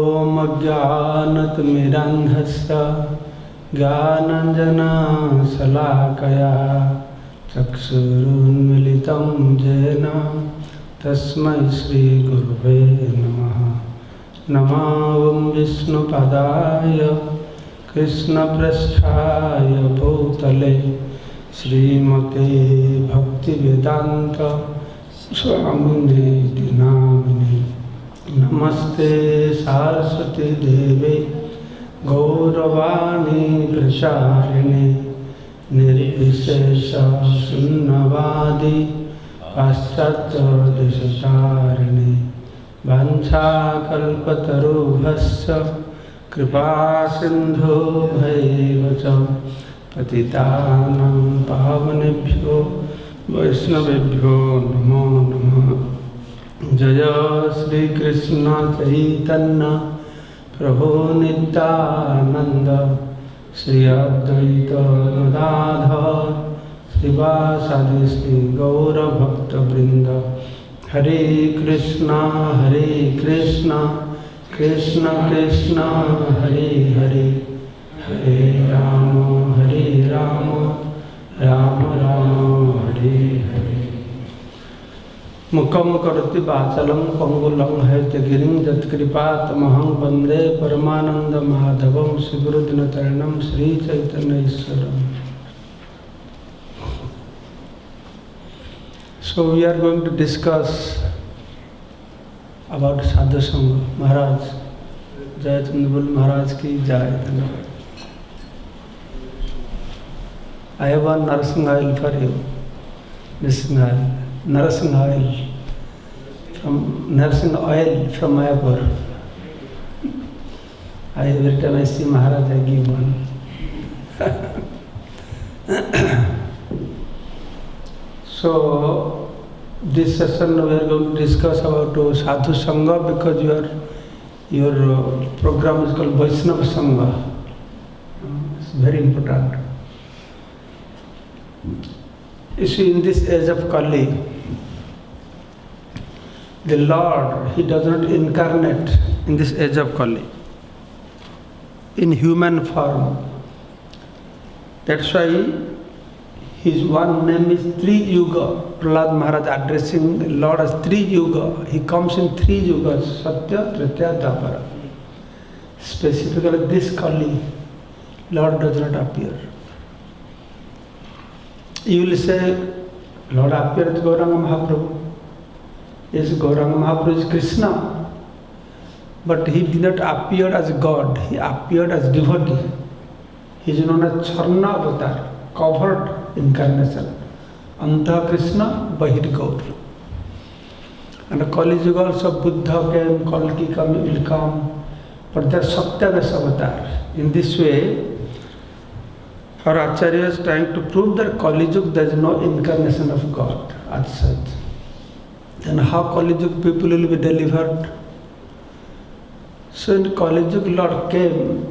ॐ अज्ञानतिमिरान्धस्य ज्ञानाञ्जनशलाकया चक्षुरुन्मीलितं येन तस्मै श्रीगुरुवे नमः। नमो विष्णुपदाय कृष्णपृष्ठाय भूतले श्रीमते भक्तिवेदान्त स्वामिने नामिने। नमस्ते सरस्वती देवे गौरवाणी प्रचारिणे निर्विशेष शून्यवादी पाश्चात्यदेशतारिणे। वाञ्छाकल्पतरुभ्यश्च कृपा सिन्धुभ्यैव च पतितानां पावनेभ्यो वैष्णवेभ्यो नमो नमः। जय श्री कृष्ण चैतन्य प्रभु नित्यानंद श्री अद्वैत गदाधर श्रीवासादि श्री गौर भक्त वृंद। हरे कृष्णा कृष्ण कृष्ण हरे हरे, हरे राम राम राम हरे हरे। मुखम करोति वाचालं पंगुलं हैतगिरिं यत्कृपातमहं वन्दे परमानंद माधवं श्रीगुरुदिनचरणं Shri Chaitanya ईश्वरम्। So we are going to discuss about Sadhu Sanga. Maharaj, Jai Chandabul Maharaj ki Jai. I have one nursing oil for you. Nursing oil from Mayapur. Every time I see Maharaj, I give one. So, this session we are going to discuss about Sadhu Sanga, because your program is called Vaishnava Sanga. It's very important. You see, in this age of Kali, the Lord, He does not incarnate in this age of Kali in human form. That's why His one name is Tri Yuga. Prahlad Maharaj addressing the Lord as Tri Yuga. He comes in 3 yugas, Satya, Tritya, Dwapara. Specifically this Kali, Lord does not appear. You will say, Lord appeared as Gauranga Mahaprabhu. Yes, Gauranga Mahaprabhu is Krishna. But He did not appear as God. He appeared as devotee. He is known as Charna Avatar, covered incarnation. Anta Krishna, Bahir Gaur. And the Kali Yuga also Buddha came, Kalki will come. But they are Satyavesh Avatar. In this way, our Acharya is trying to prove that Kali Yuga there is no incarnation of God as such. Then how Kali Yuga people will be delivered? So in Kali Yuga Lord came,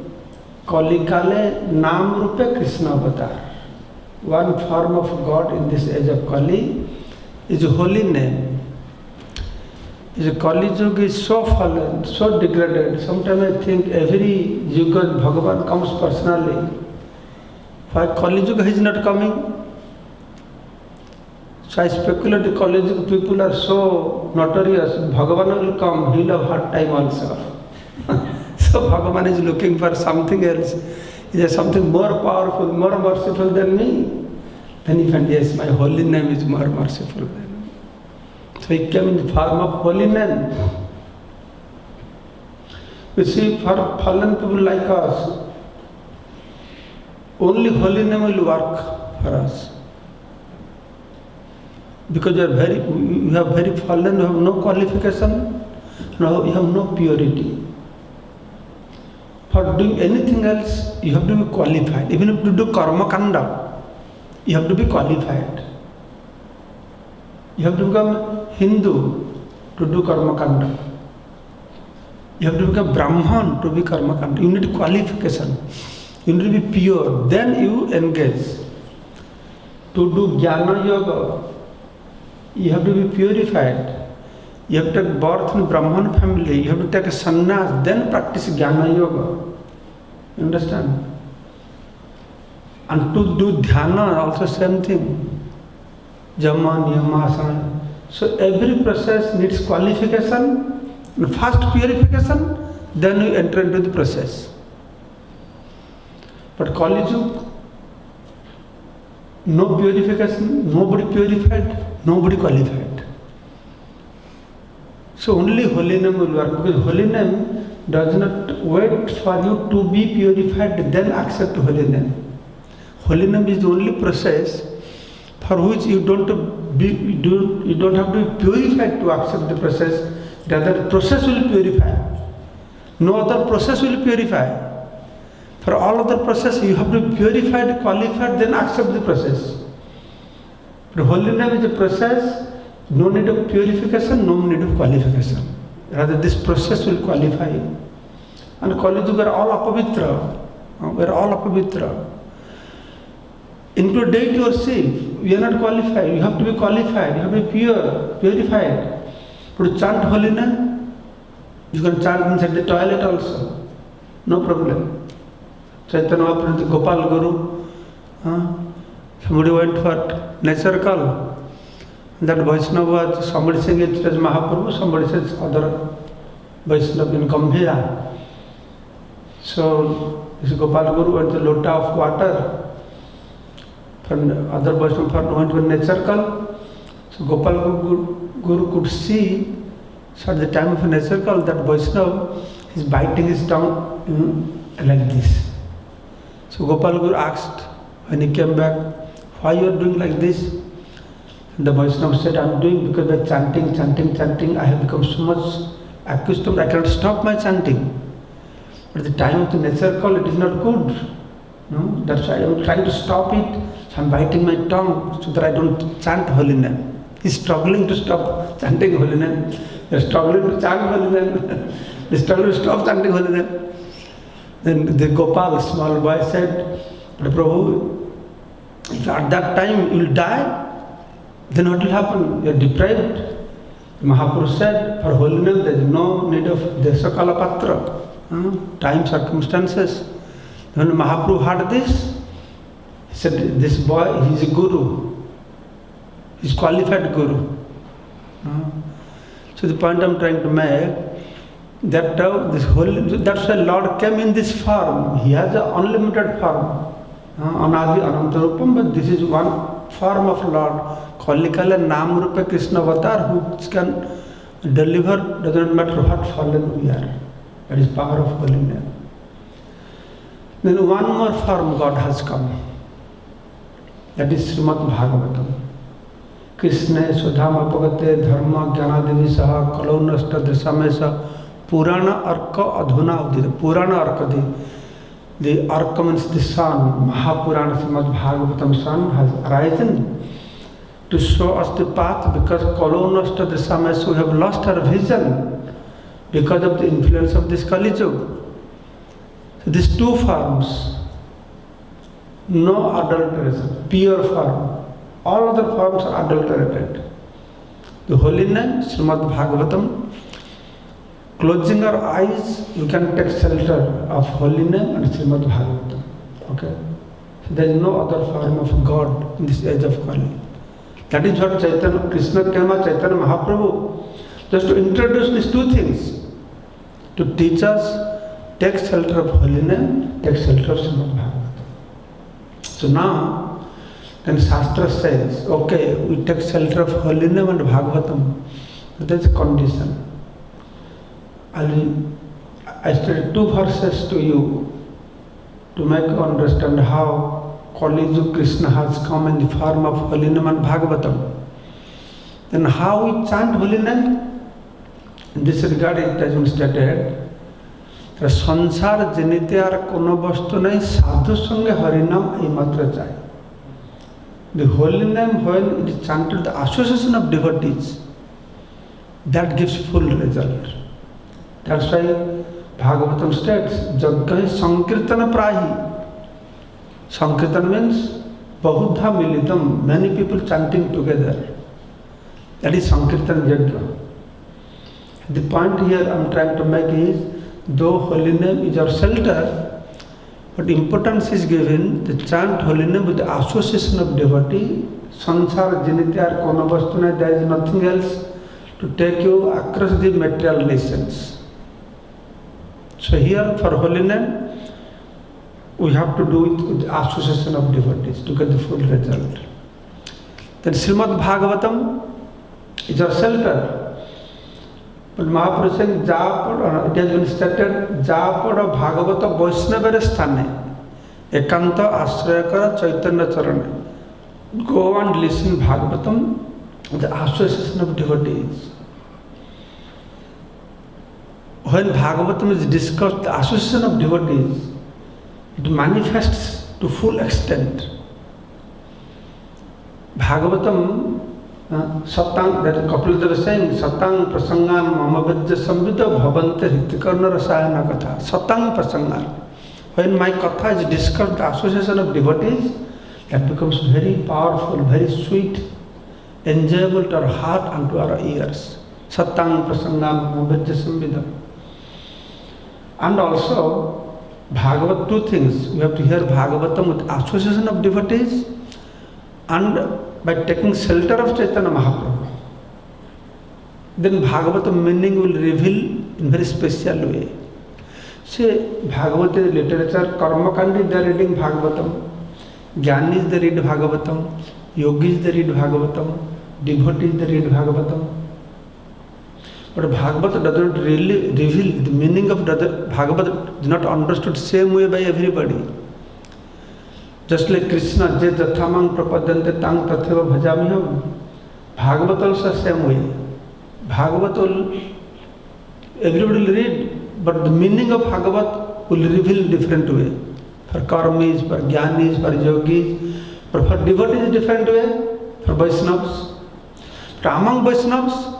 Kali Kale Nam Rupe Krishna Avatar. One form of God in this age of Kali is a holy name. Is Kali Yuga is so fallen, so degraded. Sometimes I think every Yuga Bhagavan comes personally. Why Kali Yuga is not coming? So I speculate the Kali Yuga people are so notorious. Bhagavan will come, he will have hard time also. So Bhagavan is looking for something else. Is there something more powerful, more merciful than me? Then he found, yes, my holy name is more merciful than me. So he came in the form of holy name. You see, for fallen people like us, only holy name will work for us. Because you have very fallen, you have no qualification, you have no purity. For doing anything else, you have to be qualified. Even if you do karma kanda, you have to be qualified. You have to become Hindu to do karma kanda. You have to become Brahman to be karma kanda. You need qualification. You need to be pure. Then you engage. To do jnana yoga, you have to be purified. You have to take birth in Brahman family, you have to take a sannyas, then practice Jnana Yoga. You understand? And to do dhyana, also same thing. Jama, niyama, asana. So every process needs qualification, first purification, then you enter into the process. But Kali Yuga, no purification, nobody purified, nobody qualified. So only holy name will work, because holy name does not wait for you to be purified, then accept holy name. Holy name is the only process for which you don't have to be purified to accept the process. The other process will purify. No other process will purify. For all other process, you have to be purified, qualified, then accept the process. But holy name is a process, no need of purification, no need of qualification. Rather, this process will qualify you. And Kali Yuga are all apavitra. We are all apavitra. Include deity yourself. We are not qualified. You have to be qualified. You have to be pure, purified. But to chant holy name, you can chant inside the toilet also. No problem. Chaitanya Mahaprabhu, Gopal Guru, somebody went for nature call. That Vaishnava, somebody saying it as Mahaprabhu, somebody says other Vaishnava in Gambhira. So this Gopal Guru went to lota of water. From other Vaishnava went to nature call. So Gopal Guru could see, so at the time of a nature call, that Vaishnava is biting his tongue like this. So Gopal Guru asked, when he came back, why you are doing like this? And the Vaishnava said, I am doing because by chanting, I have become so much accustomed, I cannot stop my chanting. But at the time of the nature call, it is not good. No? That's why I am trying to stop it. So I am biting my tongue so that I don't chant holy name. He is struggling to stop chanting holy name. He is struggling to chant holy name. He is struggling to stop chanting holy name. Then the Gopal, small boy, said, Prabhu, if at that time you will die, then what will happen? You are deprived. Mahaprabhu said, for holy name there is no need of desakala patra, time, circumstances. When Mahaprabhu heard this, he said, this boy, he is a guru. He is qualified guru. So the point I am trying to make, that that's why Lord came in this form. He has an unlimited form. Anadi Anantarupam, but this is one form of Lord. Kalikala Nam Rupa Krishna Avatar, who can deliver, doesn't matter what fallen we are. That is power of holy name. Then one more form God has come. That is Srimad Bhagavatam. Krishna Sudhama Pagate Dharma Jnana Devisaha Kalonasta Desamesa Purana Arka Adhuna Udita. Purana Arka, the Arka means the sun. Mahapurana Srimad Bhagavatam sun has arisen to show us the path, because Kalonasta Desamesa, we have lost our vision because of the influence of this Kali Yuga. So these two forms, no adulteration, pure form. All other forms are adulterated. The holy name, Srimad Bhagavatam, closing our eyes, you can take shelter of holy name and Srimad Bhagavatam. Okay? So there is no other form of God in this age of Kali. That is what Chaitanya, Krishna came as Chaitanya Mahaprabhu, just to introduce these two things, to teach us, take shelter of holy name, take shelter of Srimad Bhagavatam. So now, then Shastra says, okay, we take shelter of holy name and Bhagavatam, but there is a condition. I studied two verses to you to make you understand how Kali Yuga Krishna has come in the form of holy name and Bhagavatam. Then how we chant holy name? In this regard, it has been stated, संसार जनिते are कोनो वस्तु नहीं, साधु संगे हरिनाम ei matra chai. The holy name, when it is chanted, the association of devotees, that gives full result. That's why Bhagavatam states, Jaggai Sankirtana Prahi. Sankirtan means Bahudha Militam, many people chanting together. That is Sankirtan Yajna. The point here I am trying to make is, though holy name is our shelter, but importance is given the chant holy name with the association of devotee. Sansar jinityar kono vastuna, there is nothing else to take you across the material nations. So here for holy name, we have to do it with the association of devotees to get the full result. Then Srimad Bhagavatam is our shelter. But Mahaprabhu saying, it has been stated, Japad Bhagavata Vaishnava Sanga, Ekanta Ashrayakara Chaitanya Charana. Go and listen Bhagavatam with the association of devotees. When Bhagavatam is discussed, the association of devotees, it manifests to full extent. Bhagavatam, Satang, that Kapila is saying, Satang Prasangan Mamavajya Samvita Bhavante Hitikarna Rasayana Katha. Satang Prasangan. When my Katha is discussed, the association of devotees, that becomes very powerful, very sweet, enjoyable to our heart and to our ears. Satang Prasangan Mamavajya Samvita. And also, Bhagavat, two things. We have to hear Bhagavatam with association of devotees and by taking shelter of Chaitanya Mahaprabhu. Then Bhagavatam meaning will reveal in very special way. See, Bhagavata literature, Karma Kandi, they are reading Bhagavatam. Jnanis, they read Bhagavatam. Yogis, they read Bhagavatam. Devotees, they read Bhagavatam. But Bhagavata does not really reveal the meaning of Bhagavata is not understood same way by everybody. Just like Krishna, Je Jathamang Prapadante Tang Tatheva Bhajamiham. Bhagavata also same way. Bhagavata everybody will read, but the meaning of Bhagavat will reveal in different way. For karmis, for jnanis, for yogis, but for devotees different way, for Vaishnavas. But among Vaishnavas,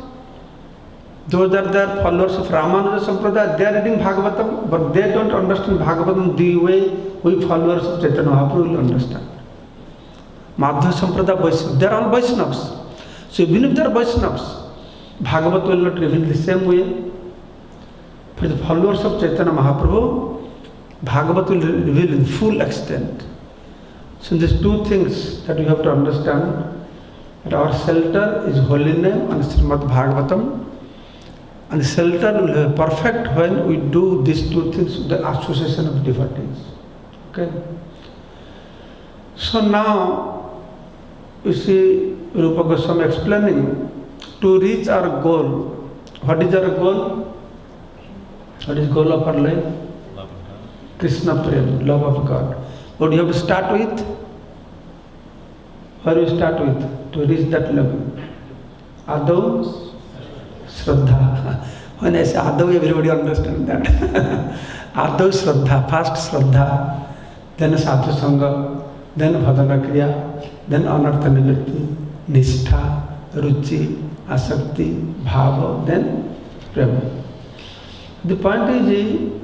those are the followers of Ramanuja Sampradaya, they are reading Bhagavatam, but they don't understand Bhagavatam the way we followers of Chaitanya Mahaprabhu will understand. Madhva Sampradaya Vaishnavas, they are all Vaishnavas. So even if they are Vaishnavas, Bhagavat will not reveal the same way. For the followers of Chaitanya Mahaprabhu, Bhagavat will reveal in full extent. So these two things that you have to understand, that our shelter is holy name and Srimad Bhagavatam. And the shelter will have perfect when we do these two things with the association of devotees. Okay? So now, you see Rupa Goswami explaining, to reach our goal. What is our goal? What is the goal of our life? Love of God. Krishna Prem, love of God. What do you have to start with? Where you start with to reach that level? Adau Shraddha. When I say Adau, everybody understands that. Adau Shraddha, first Shraddha, then Sadhu Sanga, then Bhadana Kriya, then Anartha Nivritti, Nishtha, Ruchi, Asakti, Bhava, then Prema. The point is,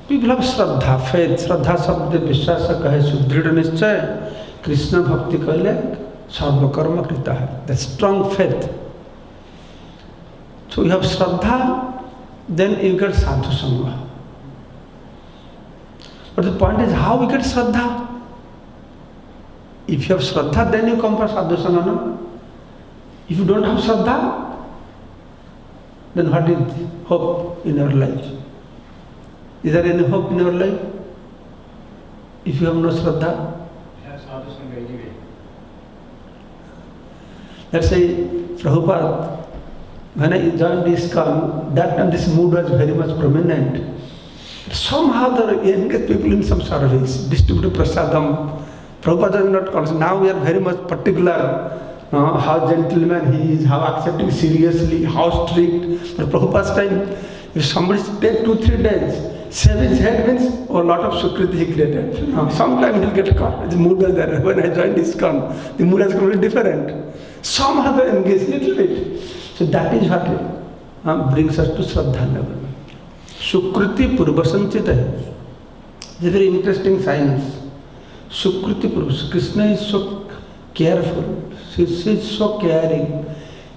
people have Shraddha, faith. Shraddha Sabda Vishwasa Kahe Sudhrida Nischay, Krishna Bhakti Kaile, Sarva Karma Krita hai. The strong faith. So you have Shraddha, then you get Sadhu Sangha. But the point is, how we get Shraddha? If you have Shraddha, then you come for Sadhu Sangha, no? If you don't have Shraddha, then what is hope in your life? Is there any hope in your life? If you have no Shraddha? Have Sadhu Sangha anyway. Let's say, Prabhupada, when I joined ISKCON, that time this mood was very much prominent. Somehow they engage people in some service, distributing prasadam. Prabhupada is not conscious. Now we are very much particular how gentleman he is, how accepting seriously, how strict. But Prabhupada's time, if somebody take 2-3 days, shave his head means a lot of sukriti he created. Sometime he'll get caught. The mood was there. When I joined ISKCON, the mood has completely different. Somehow they engage little bit. So that is what brings us to Shraddha level. Sukriti Purvasanchita. It's a very interesting science. Sukriti Purvasanchita. Krishna is so careful. She is so caring.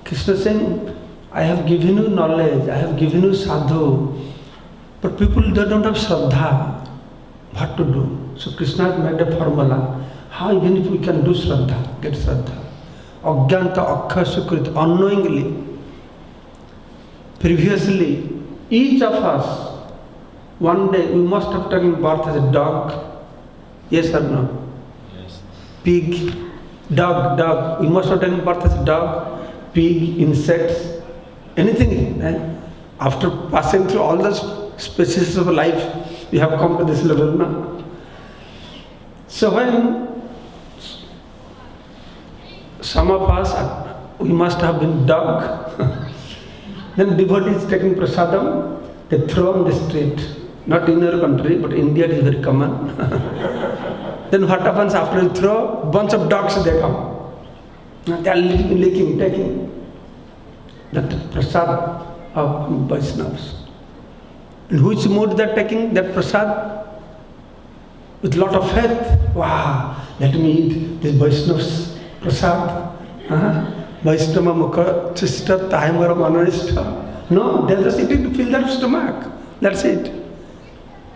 Krishna is saying, I have given you knowledge, I have given you sadhu, but people they don't have shraddha. What to do? So Krishna has made a formula. How even if we can do shraddha, get shraddha. Ajnanta akha sukrit, unknowingly. Previously, each of us, one day we must have taken birth as a dog. Yes or no? Yes. Pig, dog. We must have taken birth as a dog, pig, insects, anything. After passing through all the species of life, we have come to this level now. So when some of us, we must have been dog. Then devotees taking prasadam, they throw on the street. Not in your country, but India it is very common. Then what happens after you throw, bunch of dogs they come. They are licking, taking. That prasad of Vaishnavas. In which mood they are taking that prasad? With lot of faith. Wow, let me eat this Vaishnav's prasad. Vaishnava mukha chista taimara mananishta. No, they are just eating to fill their stomach. That's it.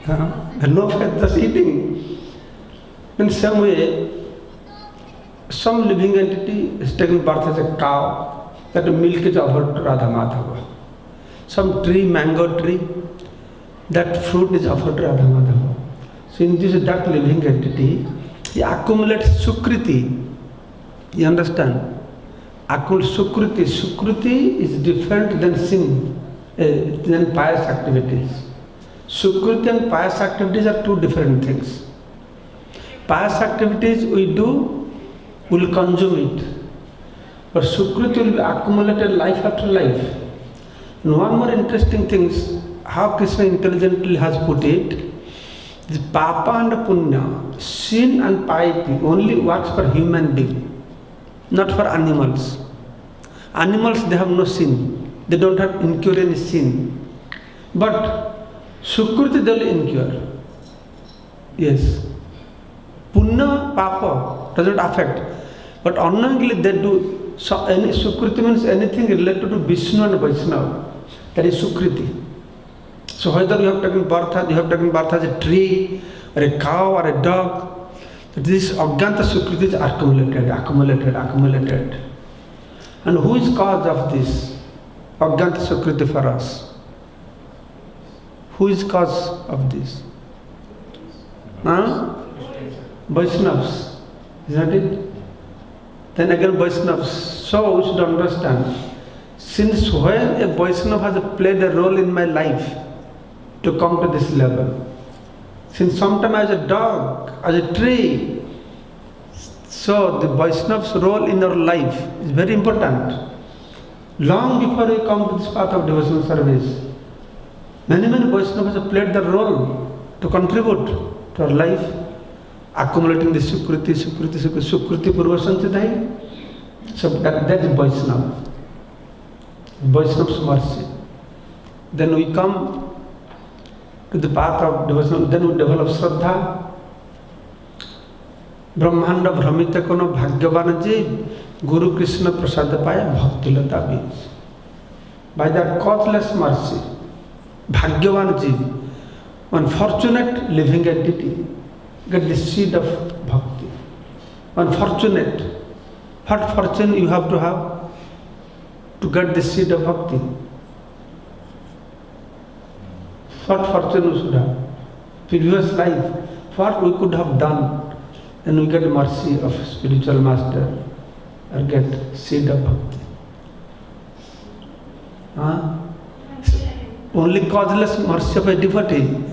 There's no faith, just eating. In some way, some living entity is taken birth as a cow, that milk is offered to Radha Madhava. Some tree, mango tree, that fruit is offered to Radha Madhava. So in this that living entity, he accumulates sukriti. You understand? Sukriti. Sukriti is different than sin, than pious activities. Sukriti and pious activities are two different things. Pious activities we do, we will consume it. But Sukriti will be accumulated life after life. And one more interesting thing is how Krishna intelligently has put it. This Papa and Punya, sin and piety only works for human being, not for animals. Animals, they have no sin. They don't have incur any sin. But Sukriti they will incur. Yes. Punya, Papa does not affect. But unknowingly they do. So any Sukriti means anything related to Vishnu and Vaishnava. That is Sukriti. So whether you have taken birth as a tree, or a cow, or a dog, this Ajnanta Sukriti is accumulated. And who is cause of this Ajnanta Sukriti for us? Who is cause of this? Vaishnavas, isn't it? Then again Vaishnavas. So we should understand, since when a Vaishnava has played a role in my life to come to this level, since sometime as a dog, as a tree, so the Vaishnava's role in our life is very important. Long before we come to this path of devotional service, many Vaishnavas have played their role to contribute to our life, accumulating the Sukriti Purusottama. So that is Vaishnava. Vaishnava's mercy. Then we come to the path of devotional, then we develop Shraddha. Brahmanda Brahmita kono Bhagyavan ji, Guru Krishna Prasada paya Bhakti Lata beach. By that causeless mercy, Bhagyavan ji, one fortunate living entity, get the seed of bhakti. One fortunate. What fortune you have to get the seed of bhakti? What fortune we should have? Previous life, what we could have done, and we get mercy of spiritual master, or get seed of bhakti. Only causeless mercy of a devotee.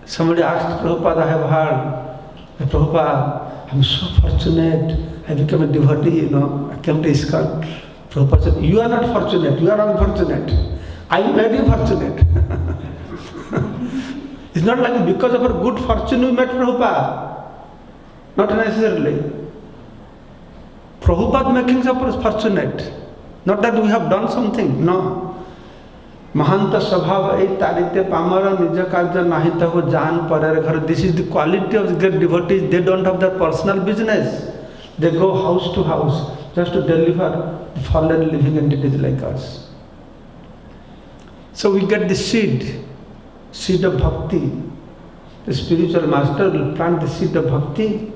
Somebody asked Prabhupada, I have heard, Prabhupada, I'm so fortunate, I became a devotee, I came to ISKCON. Prabhupada said, you are not fortunate, you are unfortunate. I made you fortunate. It's not like because of our good fortune we met Prabhupada. Not necessarily. Prabhupada making us fortunate. Not that we have done something, no. Mahanta Svabhava ei tarite pamara nija karja nahita ho jaan parer ghar. This is the quality of the great devotees. They don't have their personal business. They go house to house. just to deliver the fallen living entities like us. So we get the seed of bhakti. The spiritual master will plant the seed of bhakti,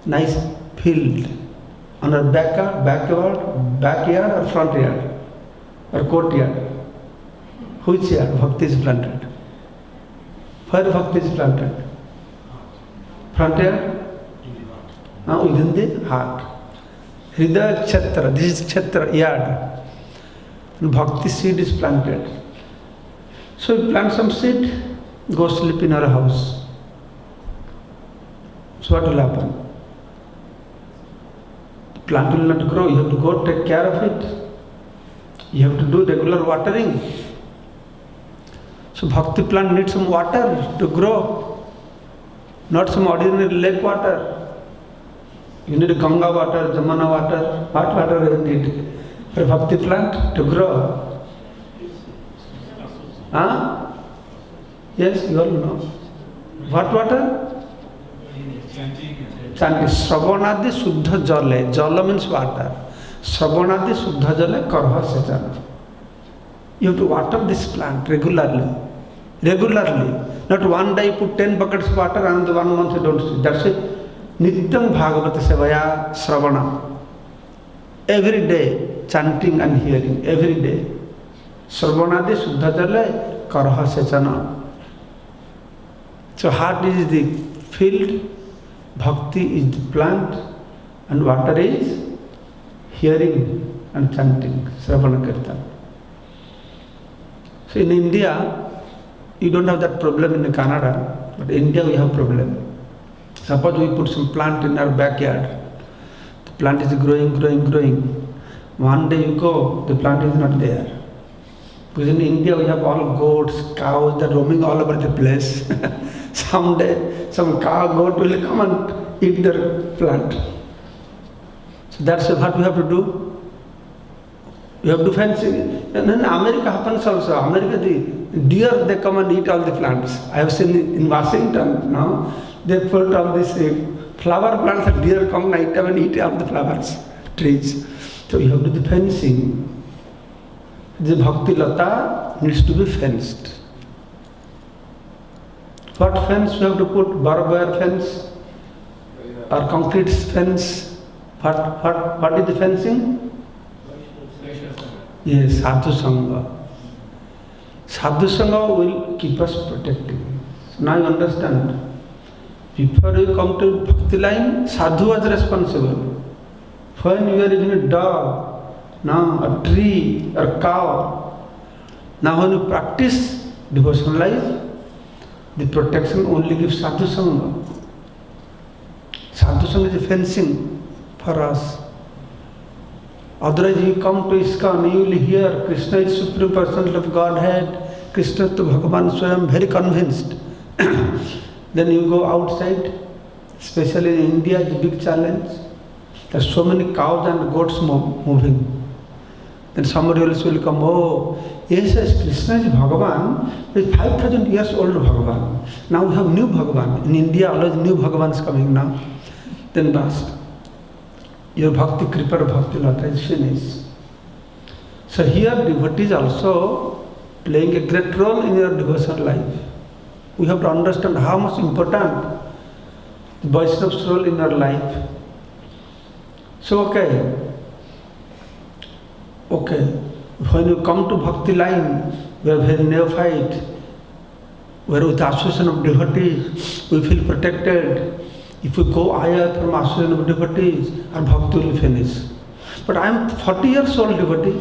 nice field, on our backyard or front yard or courtyard. Which yard bhakti is planted? Where bhakti is planted? Front yard? Within the heart. Hridaya kshetra, this is kshetra, yard. And bhakti seed is planted. So we plant some seed, go sleep in our house. So what will happen? The plant will not grow, you have to go take care of it. You have to do regular watering. So bhakti plant needs some water to grow, not some ordinary lake water. You need Ganga water, Jamuna water. What water you need for bhakti plant to grow? Yes, you all know. What water? Chanting. Sravanadi Suddha Jale. Jala means water. Sravanadi Suddha Jale Karha Sechana. You have to water this plant regularly. Not one day you put 10 buckets of water and 1 month you don't see. That's it. Nityam Bhagavata Sevaya Sravana. Every day chanting and hearing. Every day. Sravanadi Suddha Jale Karha Sechana. So heart is the field, bhakti is the plant, and water is hearing and chanting, Sravana Kirtan. So in India, you don't have that problem in Canada, but in India we have problem. Suppose we put some plant in our backyard. The plant is growing. One day you go, the plant is not there. Because in India we have all goats, cows, they're roaming all over the place. Someday some cow, goat will come and eat their plant. So that's what we have to do. We have to fence it. And then America happens also. America, the deer, they come and eat all the plants. I have seen in Washington now, they put all these flower plants, the deer come night time and eat all the flowers, trees. So you have to do the fencing. The Bhakti Lata needs to be fenced. What fence we have to put? Barbed wire fence or concrete fence? What is the fencing? Yes, Sadhu Sanga. Sadhu Sanga will keep us protecting. So now you understand. Before you come to Bhakti line, Sadhu was responsible. When you are even a dog, now a tree or a cow, now when you practice devotional life, the protection only gives Sadhu Sanga. Sadhu Sanga is a fencing for us. Otherwise you come to ISKCON, you will hear Krishna is Supreme Person of Godhead, Krishna to Bhagavan Swam, very convinced. Then you go outside, especially in India, the big challenge. There are so many cows and goats moving. Then somebody else will come, oh, yes, Krishna is Bhagavan, is 5,000 years old Bhagavan. Now we have new Bhagavan. In India, always new Bhagavan is coming now. Then basta. Your Bhakti Kripa Bhakti Lata is finished. So here devotee is also playing a great role in your devotional life. We have to understand how much important the Vaishnava's role in our life. So okay, when you come to Bhakti line, we are very neophyte, where with the association of devotees, we feel protected. If we go higher from association of devotees, our Bhakti will finish. But I am 40 years old devotee.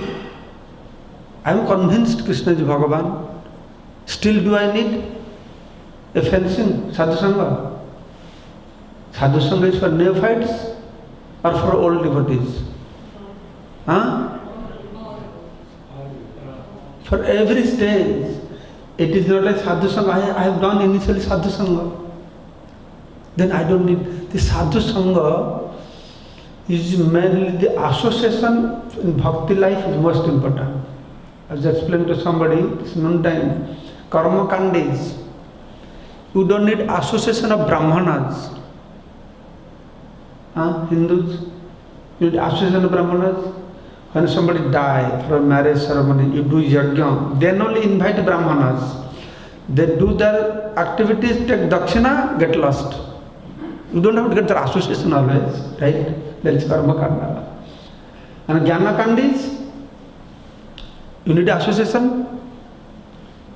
I am convinced Krishna is Bhagavan. Still do I need a fencing, Sadhu Sanga? Sadhu Sanga is for neophytes or for old devotees? For every stage. It is not like Sadhu Sanga. I have done initially Sadhu Sanga. Then I don't need. The Sadhu Sanga is mainly the association in Bhakti life is most important. As I explained to somebody, this noontime, Karma Kandis. You don't need association of Brahmanas, Hindus. You need association of Brahmanas. When somebody die for a marriage ceremony, you do yajna, then only invite Brahmanas. They do their activities, take dakshina, get lost. You don't have to get their association always, right? There is karma kanda. And jnana kandis, you need association.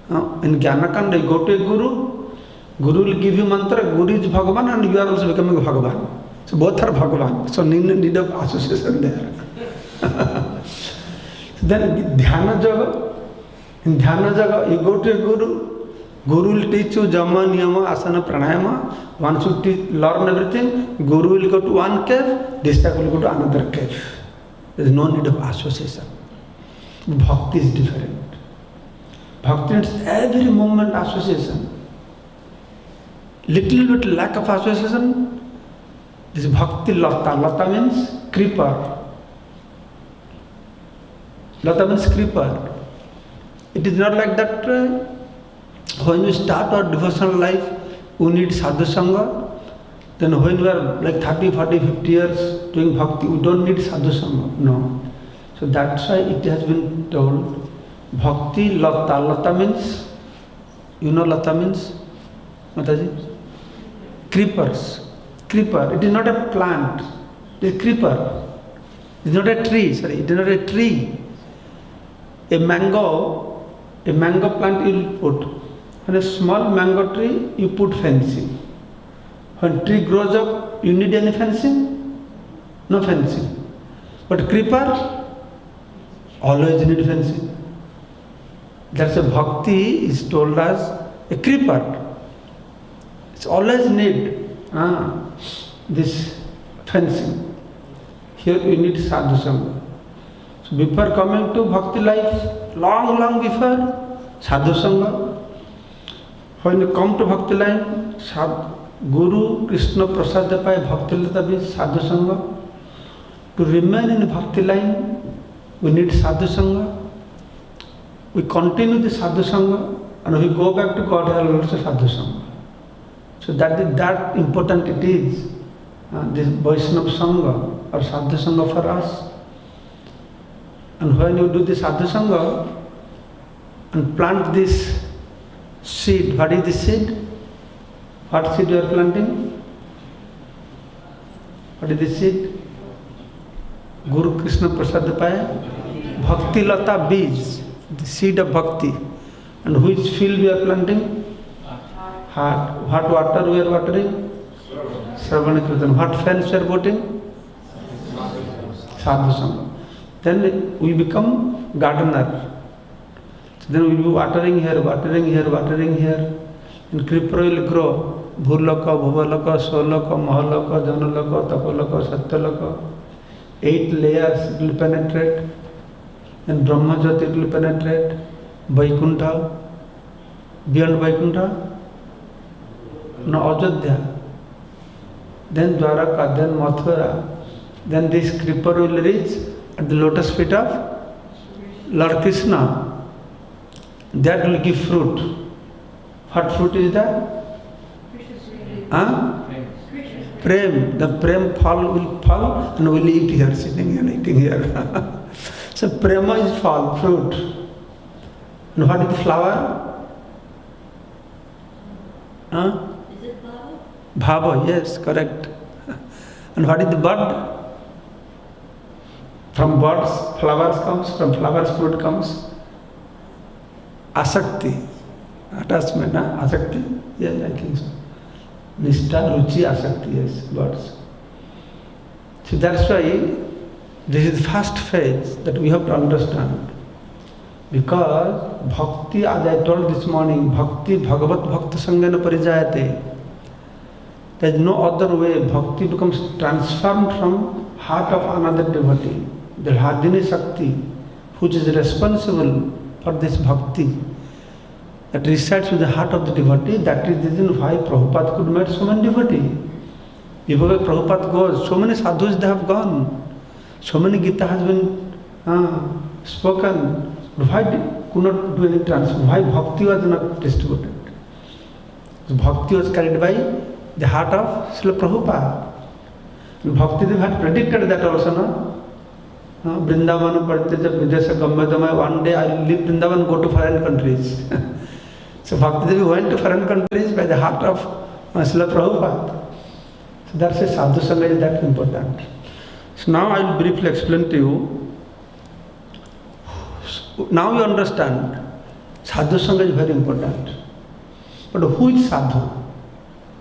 In jnana kanda, you go to a guru. Guru will give you mantra. Guru is Bhagavan and you are also becoming Bhagavan. So both are Bhagavan. So need of association there. Then dhyana yoga. In dhyana yoga, you go to a guru. Guru will teach you jama, niyama, asana, pranayama. One should learn everything. Guru will go to one cave, disciple will go to another cave. There is no need of association. Bhakti is different. Bhakti needs every moment association. Little bit lack of association, this bhakti lata. Lata means creeper. Lata means creeper. It is not like that when you start our devotional life, we need Sadhu Sanga. Then when we are like 30, 40, 50 years doing bhakti, we don't need Sadhu Sanga. No. So that's why it has been told, bhakti lata. Lata means, you know lata means? Mataji? Creepers. Creeper. It is not a plant. It is creeper. It is not a tree. Sorry, it is not a tree. A mango plant you will put. When a small mango tree, you put fencing. When tree grows up, you need any fencing? No fencing. But creeper, always need fencing. That's a bhakti is told as a creeper. It's always need this fencing. Here you need Sadhu Sangha. So before coming to bhakti life, long before, Sadhu Sangha. When you come to bhakti life, Guru Krishna Prasad Pai Bhakti Lata be Sadhu Sangha. To remain in bhakti line, we need Sadhu Sangha. We continue the Sadhu Sangha and we go back to God, also Sadhu Sangha. So that important it is, this Vaishnava Sanga or Sadhu Sangha for us. And when you do the Sadhu Sangha and plant this seed, what is the seed? What seed you are planting? What is the seed? Guru Krishna Prasad Paya, Bhakti Lata Beej, the seed of Bhakti. And which field we are planting? Heart. What water we are watering? Shravana Kirtan. What fence we are putting? Sadhu Sangha. Then we become gardener. So then we will be watering here. And creeper will grow. Bhurloka, Bhuvaloka, Soloka, Mahaloka, Janaloka, Tapaloka, Satyaloka. 8 layers it will penetrate. Then Brahmajyoti it will penetrate. Vaikuntha. Beyond Vaikuntha, no Ajodhya. Then Dwaraka, then Mathura. Then this creeper will reach at the lotus feet of Lord Krishna. That will give fruit. What fruit is that? Prem. The prem fall will fall and will eat here, sitting and eating here. So prema is fall, fruit. And what is the flower? Is it bhava? Bhava, yes, correct. And what is the bud? From buds, flowers comes, from flowers fruit comes. Asakti, attachment, Asakti? Yes, I think so. Nishtha, Ruchi, Asakti, yes, buds. So that's why this is the first phase that we have to understand. Because bhakti, as I told this morning, bhakti bhagavat bhakta sangena parijayate. There is no other way. Bhakti becomes transformed from heart of another devotee. The Hardini Shakti, which is responsible for this bhakti, that resides with the heart of the devotee. That is the reason why Prabhupada could meet so many devotees. Everywhere Prabhupada goes, so many sadhus they have gone. So many Gita has been spoken. Why could not do any transfer? Why bhakti was not distributed? So bhakti was carried by the heart of Srila Prabhupada. Bhakti Dev had predicted that also, no? Vrindavan Pratyaja Videsha Gammadamaya, one day I will leave Vrindavan and go to foreign countries. So Bhakti Dev went to foreign countries by the heart of Srila Prabhupada. So that's why Sadhu Sanga is that important. So now I will briefly explain to you. Now you understand, Sadhu Sanga is very important. But who is Sadhu?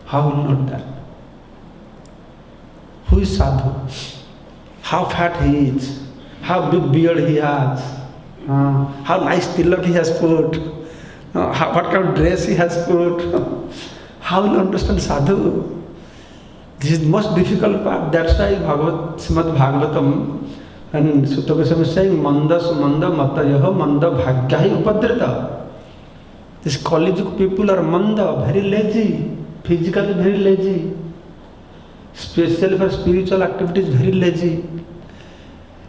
How will you know that? Who is Sadhu? How fat he is, how big beard he has, how nice tilak he has put, what kind of dress he has put. How will you understand Sadhu? This is the most difficult part. That's why Srimad Bhagavatam and Sutta Goswami is saying, Manda Sumanda Matayaha Manda Bhagyahi Upadrita. These college people are manda, very lazy, physically very lazy. Especially for spiritual activities, very lazy.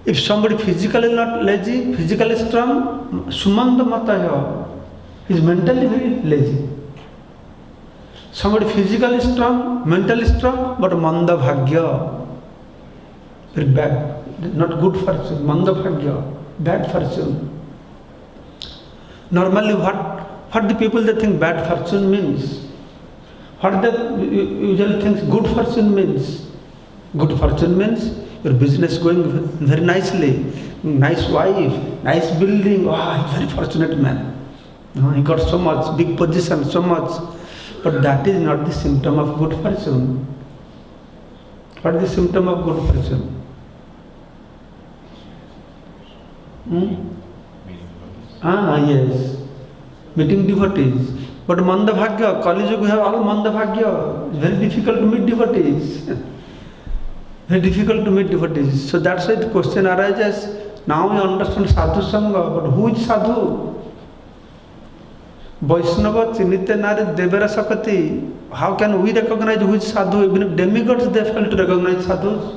If somebody physically not lazy, physically strong, Sumanda Mataya, is mentally very lazy. Somebody physically strong, mentally strong, but Manda Bhagya, very bad, not good fortune, Manda Bhagya, bad fortune. Normally what the people they think bad fortune means? What they usually think good fortune means? Good fortune means your business going very nicely, nice wife, nice building. Wow, he's very fortunate man. He got so much, big position, so much. But that is not the symptom of good fortune. What is the symptom of good fortune? Yes. Meeting devotees. But Manda Bhagya, Kali Yuga we have all Manda Bhagya. It's very difficult to meet devotees. Very difficult to meet devotees. So that's why the question arises, now we understand Sadhu Sangha, but who is Sadhu? Vaishnava Chinite Nari Devara Sakati. How can we recognize who is Sadhu? Even if demigods they fail to recognize Sadhus.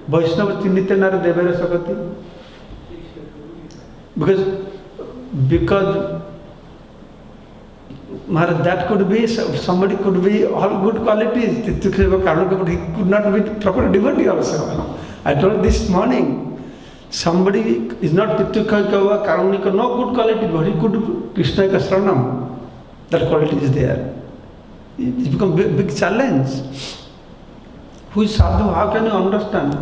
Vaishnava Chinite Nari Devara Sakati. Because Maharaj, that could be, somebody could be all good qualities. He could not be proper devotee also. I told this morning, somebody is not Tityukha, Karunika, no good quality, but he could be Krishna Kasranam. That quality is there. It's become a big challenge. Who is Sadhu? How can you understand?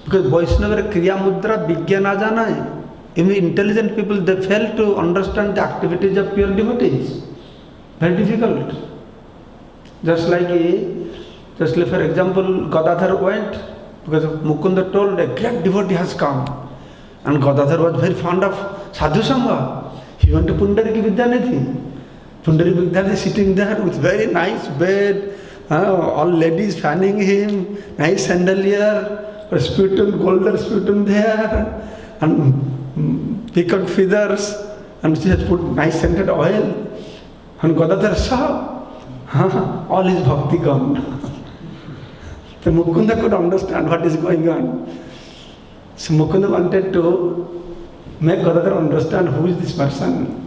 Because Vaishnava Kriya Mudra Vigya na jana hai. Even intelligent people, they fail to understand the activities of pure devotees. Very difficult. Just like for example, Gadadhar went because Mukunda told a great devotee has come, and Gadadhar was very fond of Sadhu Sangha. He went to Pundariki Vidyanidhi. Pundariki Vidyanidhi sitting there with very nice bed, all ladies fanning him, nice chandelier, sputum, golden sputum there, and peacock feathers, and she has put nice scented oil. And Gadadhar saw, all is bhakti gone. So Mukunda could understand what is going on. So Mukunda wanted to make Gadadhar understand who is this person.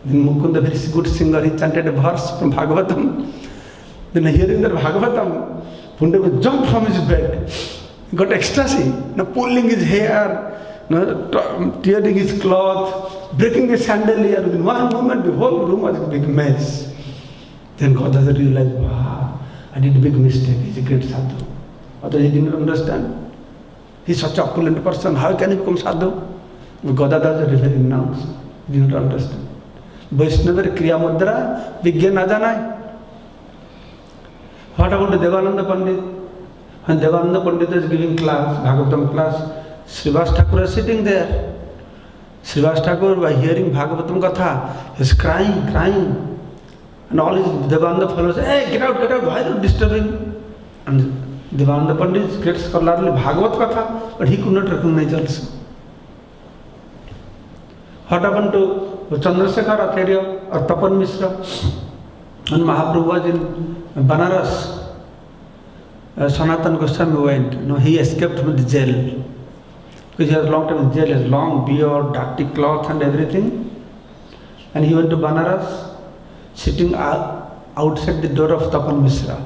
Then Mukunda, very good singer, he chanted a verse from Bhagavatam. Then hearing that Bhagavatam, Punda would jump from his bed. He got ecstasy, now pulling his hair, tearing his cloth, breaking the chandelier. In one moment, the whole room was a big mess. Then Gadadhar realized, wow, I did a big mistake. He's a great sadhu. Otherwise, he didn't understand. He's such an opulent person. How can he become sadhu? Gadadhar is very renounced. He didn't understand. Vaishnava Kriya Mudra Vigya na janai. What about Devananda Pandit? When Devananda Pandit is giving class, Bhagavatam class, Srivas Thakur is sitting there. Srivas Thakur, by hearing Bhagavatam Katha, is crying. And all his Devananda followers say, hey, get out, why are you disturbing? And Devananda Pandit gets scholarly Bhagavat Katha, but he could not recognize also. What happened to Chandrasekhar Acharya or Tapan Mishra? When Mahaprabhu was in Banaras, Sanatana Goswami went. No, he escaped from the jail. Because he was long time in jail, he has long beard, dirty cloth and everything. And he went to Banaras, sitting outside the door of Tapan Mishra.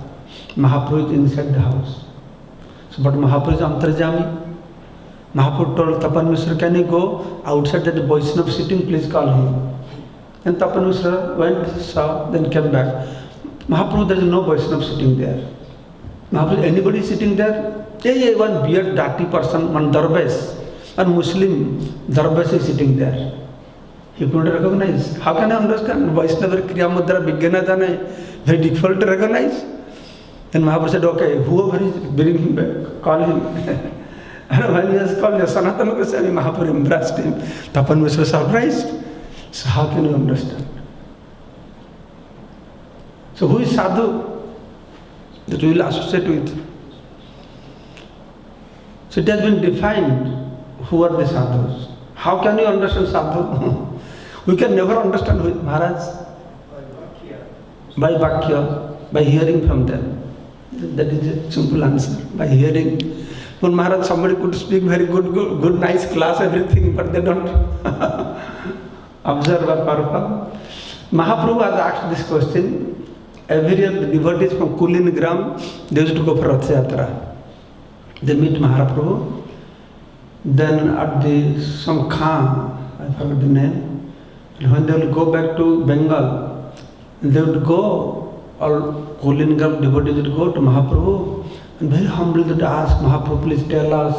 Mahaprabhu is inside the house. So, but Mahaprabhu is Antarjami. Mahaprabhu told Tapan Mishra, can you go outside that Vaishnava sitting, please call him. And Tapan Mishra went, saw, then came back. Mahaprabhu, there is no Vaishnava sitting there. Mahaprabhu, anybody sitting there? Yeah, one beard, dirty person, one Darbesh, one Muslim Darbesh is sitting there. He couldn't recognize. How can I understand? Vaishnava Kriya Mudra Vijnana Jane, very difficult to recognize. Then Mahaprabhu said, okay, whoever is, bring him back, call him. And when he was called Sanatana Goswami, Mahaprabhu embraced him. Tapan was so surprised. So how can you understand? So who is Sadhu that we will associate with? So it has been defined who are the sadhus. How can you understand sadhu? We can never understand who is Maharaj. By Vakya, by hearing from them. That is a simple answer. By hearing. When Maharaj, somebody could speak very good, nice class, everything, but they don't observe or perform. Mahaprabhu has asked this question. Every year the devotees from Kulinagram, they used to go for Rath Yatra. They meet Mahaprabhu. Then at some Khan, I forgot the name, and when they will go back to Bengal, they would go, all Kulinagram devotees would go to Mahaprabhu. And very humbly they would ask, Mahaprabhu, please tell us,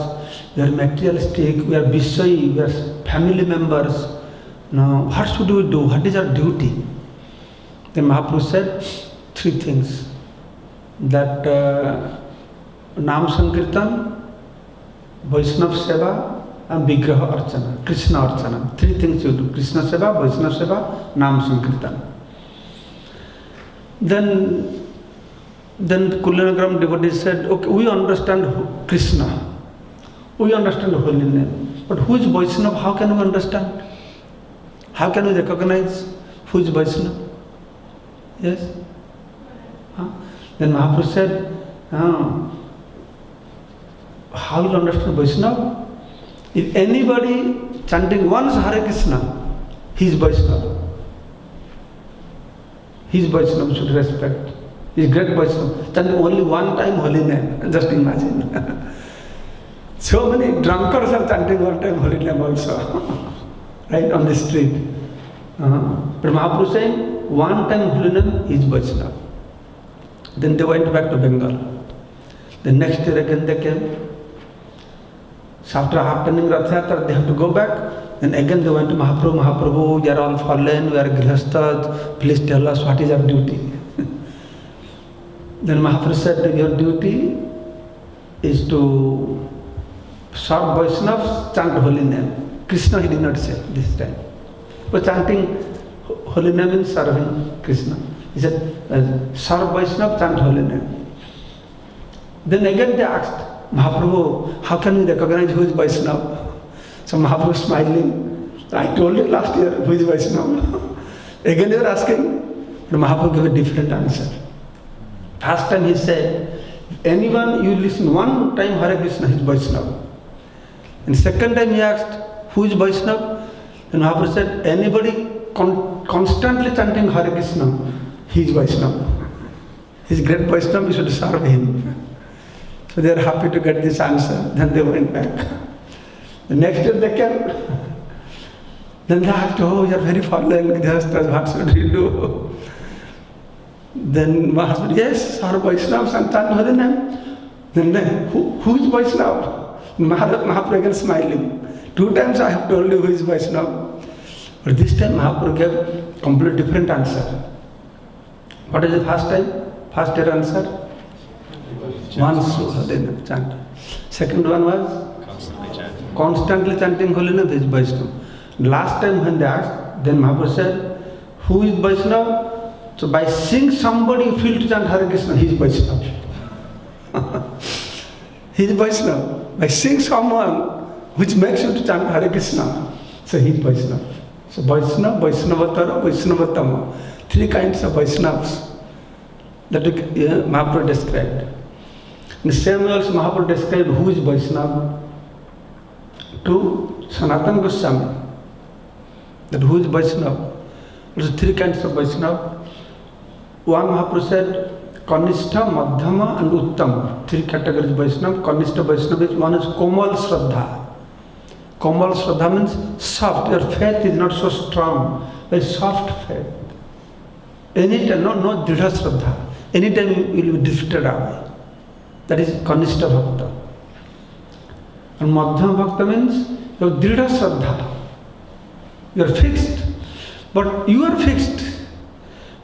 we are materialistic, we are Vishayi, we are family members. Now, what should we do? What is our duty? Then Mahaprabhu said 3 things. That Nam Sankirtan, Vaishnava Seva, and Vigraha Archana, Krishna Archana. 3 things you do. Krishna Seva, Vaishnava Seva, Nam Sankirtan. Then Kulinagram devotees said, okay, we understand Krishna. We understand the holy name. But who is Vaishnava? How can we understand? How can we recognize who is Vaishnava? Yes? Then Mahaprabhu said, how will you understand Vaishnava? If anybody chanting once Hare Krishna, he is Vaishnava. He is Vaishnava, should respect. He is great Vaishnava. Chanting only one time holy name, just imagine. So many drunkards are chanting one time holy name also, right, on the street. But Mahaprabhu saying, one time holy name is Vaishnava. Then they went back to Bengal. The next year again they came. So after attending Rath Yatra, they have to go back. Then again they went to Mahaprabhu. Mahaprabhu, we are all fallen, we are grihasthas, please tell us what is our duty. Then Mahaprabhu said, your duty is to serve Vaishnavas, chant holy name. Krishna he did not say this time. But chanting holy name means serving Krishna. He said, serve Vaishnava, chant holy name. Then again they asked, Mahaprabhu, how can we recognize who is Vaishnava? So Mahaprabhu smiling, I told you last year who is Vaishnava. Again they were asking, but Mahaprabhu gave a different answer. First time he said, anyone you listen one time Hare Krishna, he is Vaishnava. And second time he asked, who is Vaishnava? And Mahaprabhu said, anybody constantly chanting Hare Krishna, he is Vaishnava. He is great Vaishnava, you should serve him. So they are happy to get this answer. Then they went back. The next year they came. Then they asked, oh, you are very fallen, what should we do? Then Mahaprabhu said, yes, serve Vaishnava, chant holy name. Then who is Vaishnava? Mahaprabhu again smiling. 2 times I have told you who is Vaishnava. But this time Mahaprabhu gave a completely different answer. What is the first time? First year answer? Once holy name, chant. Second one was? Constantly chanting holy name is Vaishnava. Last time when they asked, then Mahaprabhu said, who is Vaishnava? So by seeing somebody you feel to chant Hare Krishna, he is Vaishnava. He is Vaishnava. By seeing someone which makes you to chant Hare Krishna, so he is Vaishnava. So Vaishnava, Vaishnavattara, Vaishnavattama. 3 kinds of Vaishnavas that Mahaprabhu described. In the same way also Mahaprabhu described who is Vaishnava to Sanatana Goswami. That who is Vaishnava? There are 3 kinds of Vaishnava. One Mahaprabhu said, Kanistha, Madhyama and Uttama. Three categories Vaishnava. Kanistha Vaishnava is one is Komal Shraddha. Komal Shraddha means soft. Your faith is not so strong. Very soft faith. Anytime, no Dridha Shraddha. Anytime you will be drifted away. That is Kanistha Bhakta. And Madhyama Bhakta means you have Dridha Shraddha. You are fixed. But you are fixed.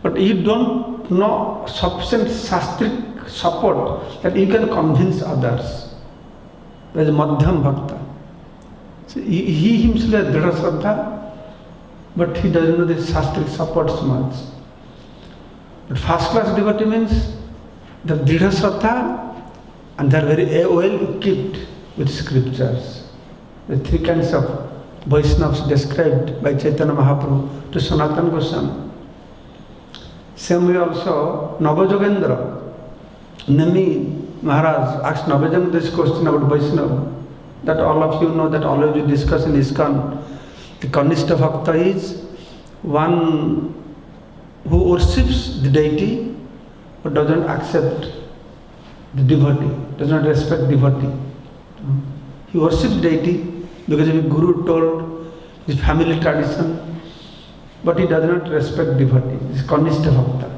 But you don't know sufficient shastric support that you can convince others. That is Madhyam Bhakta. So he himself has Dridha Shraddha, but he doesn't know the shastric support so much. But first class devotee means the Dridha Shraddha and they are very well equipped with scriptures. The three kinds of Vaishnavas described by Chaitanya Mahaprabhu to Sanatana Goswami. Same way also Navajogendra, Nami Maharaj asked Navajogendra this question about Vaishnava. That all of you know, that all of you discuss in ISKCON. The Kanistha Bhakta is one who worships the deity but doesn't accept the devotee, does not respect devotee. He worships deity because his guru told, his family tradition, but he does not respect devotee. This is Kanistha Bhakta.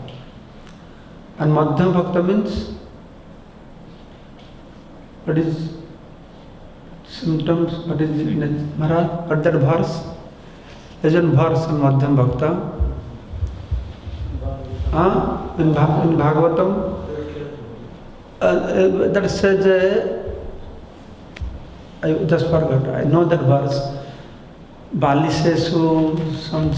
And Madhyam Bhakta means, what is symptoms, what is it, Maharaj, what that verse? There is one verse on Madhyam Bhakta. In Bhagavatam, that says, I just forgot, I know that verse. Balisesu, some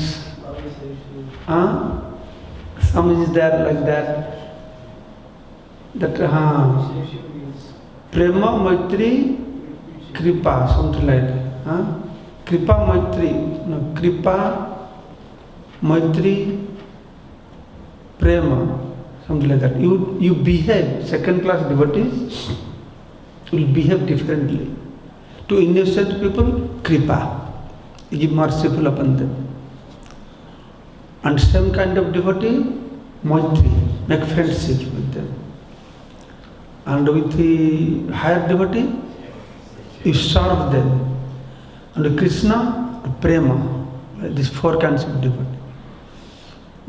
is there like that. That Prema Maitri Kripa, something like that. Kripa Maitri, no, Kripa Maitri Prema, something like that. You behave, second class devotees will behave differently. To innocent people, Kripa, you give merciful upon them. And same kind of devotee, Maitri, make friendship with them. And with the higher devotee, you serve them. And Krishna, Prema, these four kinds of devotee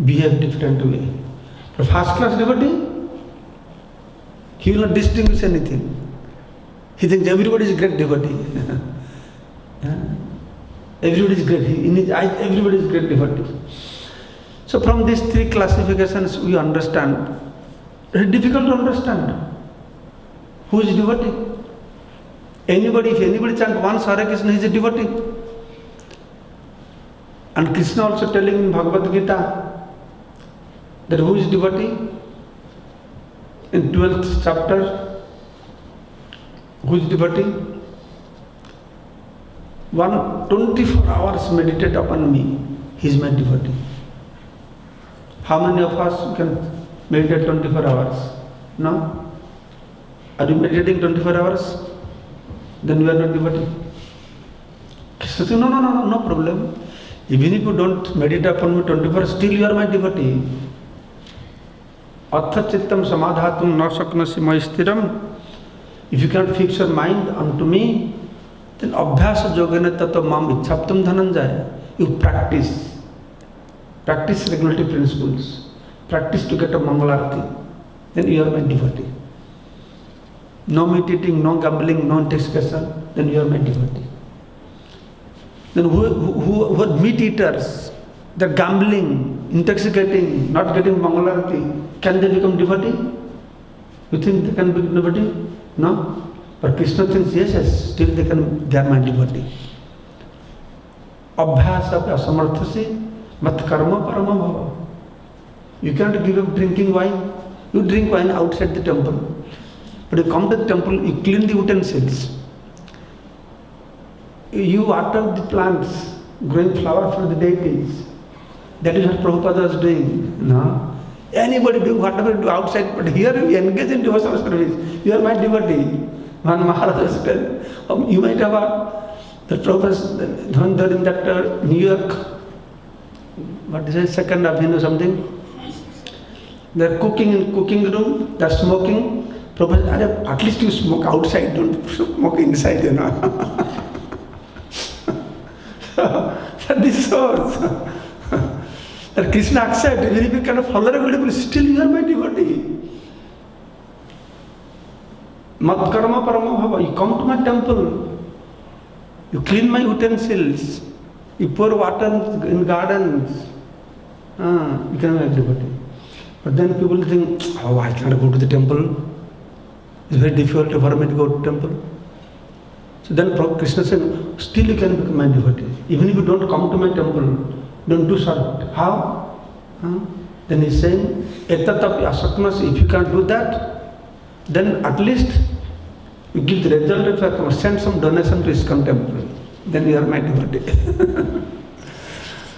behave different way. For first class devotee, he will not distinguish anything. He thinks everybody is a great devotee. Everybody is great. In his eyes, everybody is great devotee. So from these three classifications we understand. Very difficult to understand. Who is devotee? Anybody, if anybody chant once Hare Krishna, he is a devotee. And Krishna also telling in Bhagavad Gita that who is devotee? In 12th chapter, who is devotee? 24 hours meditate upon me, he is my devotee. How many of us can meditate 24 hours? No? Are you meditating 24 hours? Then you are not devotee. Krishna says, no problem. Even if you don't meditate upon me 24 hours, still you are my devotee. Atha chittam samadhatum na saknasi maistiram. If you cannot fix your mind onto me, then abhyasa yogena tato mam ichhaptam dhananjaya. You practice. Practice regulative principles. Practice to get a mangalarti. Then you are my devotee. No meditating, no gambling, no intoxication, then you are my devotee. Then who are meat eaters, they're gambling, intoxicating, not getting mangalarti, can they become devotee? You think they can become devotee? No. But Krishna thinks, yes, still they are my devotee. Abhyasa asamarthasi mat karma parama bhava. You can't give up drinking wine. You drink wine outside the temple. But you come to the temple, you clean the utensils. You water the plants, growing flower for the deities. That is what Prabhupada was doing. No? Anybody do whatever you do outside, but here you engage in devotional service. You are my devotee. One Maharaj said, you might have the Prabhupada in that New York, what is it, 2nd Avenue something? They're cooking in cooking room, they're smoking. Prabhupada, at least you smoke outside, don't smoke inside, you know. So this shows that Krishna accepts, even if you cannot follow regularly, still you are my devotee. Mat karma parama bhava, you come to my temple, you clean my utensils, you pour water in gardens, you can be my devotee. But then people think, oh, I cannot go to the temple. It's very difficult for me to go to the temple. So then Krishna said, still you can become my devotee. Even if you don't come to my temple, don't do service. How? Then he's saying, etatapi asaknas, if you can't do that, then at least you give the result if I can send some donation to ISKCON temple. Then you are my devotee.